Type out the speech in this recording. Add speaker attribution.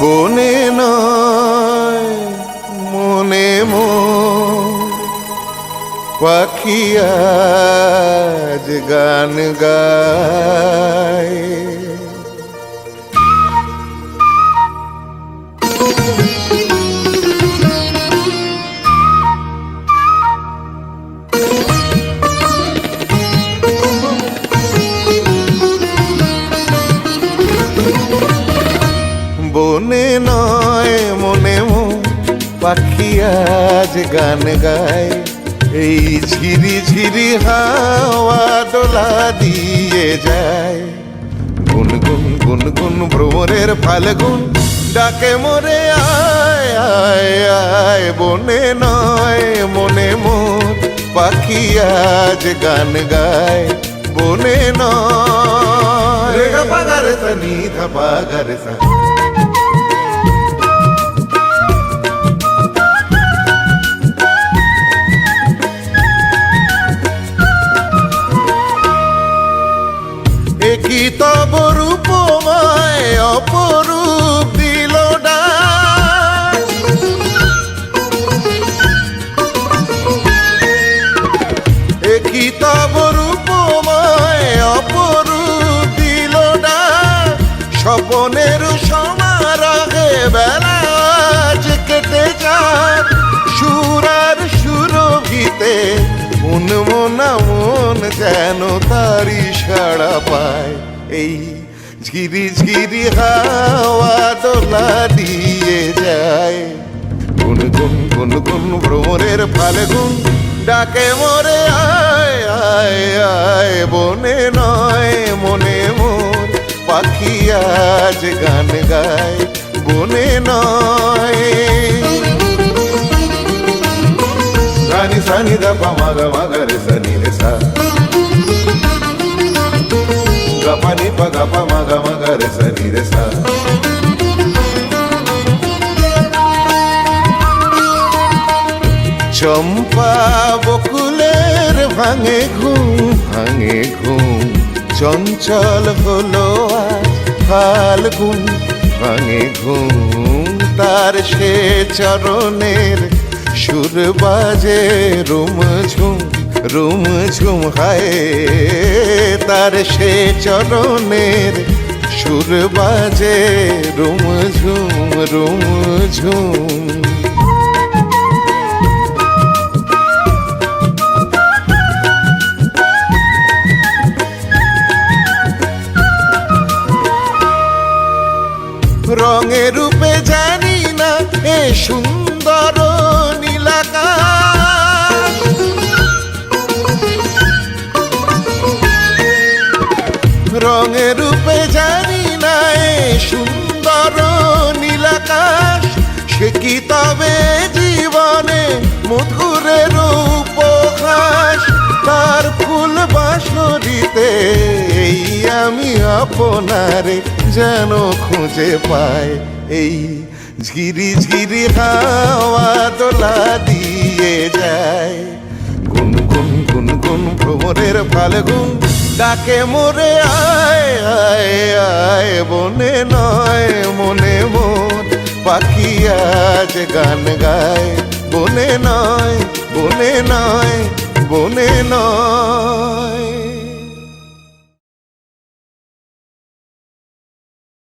Speaker 1: বনে নয় মনে পাখি আজ গান গায়। বনে নয় মনে পাখি আজ গান গায়। এই ঝিরি ঝিরি হাওয়া দোলা দিয়ে যায়। গুনগুন গুনগুন ভ্রমরের ফাল্গুন ডাকে মোরে আয় আয় আয়। বনে নয় মনে পাখি আজ গান গায়। বনে নয় রে গা পা গা রে সা নি ধা পা গা রে সা। কি তব রূপময় অপরূপ দিল ডাক। কি তব রূপময় অপরূপ দিল ডাক। স্বপনের সমারোহে বেলা আজ কেটে যাক। সুরার সুরভিতে মনা মন যেন তারি সাড়া পায়। এই ঝিরি ঝিরি হাওয়া দোলা দিয়ে যায়। গুনগুন গুনগুন ভ্রমরের ফাল্গুন ডাকে মোরে আয় আয় আয়। বনে নয় মনে পাখি আজ গান গায়। বনে নয় সানি সানি দা পা মা গা মা গা রে সা নি রে সা। গা পা নি পা গা পা মা গা মা গা রে সা নি রে সা। চম্পা বকুলের ভাঙে ঘুম চঞ্চল হলো আজ ফাল্গুন ভাঙে ঘুম। তার সে চরণের সুর বাজে রুম ঝুম হায়। তার সে চরণের সুর বাজে রুম ঝুম। রঙে রূপে জানি না এ সুন্দর নীলাকাশ। রঙে রূপে জানি না এ সুন্দর নীলাকাশ। সে কি তবে জীবনে মধুরের উপহাস। তার ফুল বাঁশরিতে এই আমি আপনারে যেন খুঁজে পায়। এই ঝিরি ঝিরি হাওয়া দোলা দিয়ে যায়। গুনগুন গুনগুন ভ্রমরের ফাল্গুন ডাকে মোরে আয় আয় আয়। বনে নয় মনে পাখি আজ গান গায়। বনে নয় বনে নয় বনে নয়।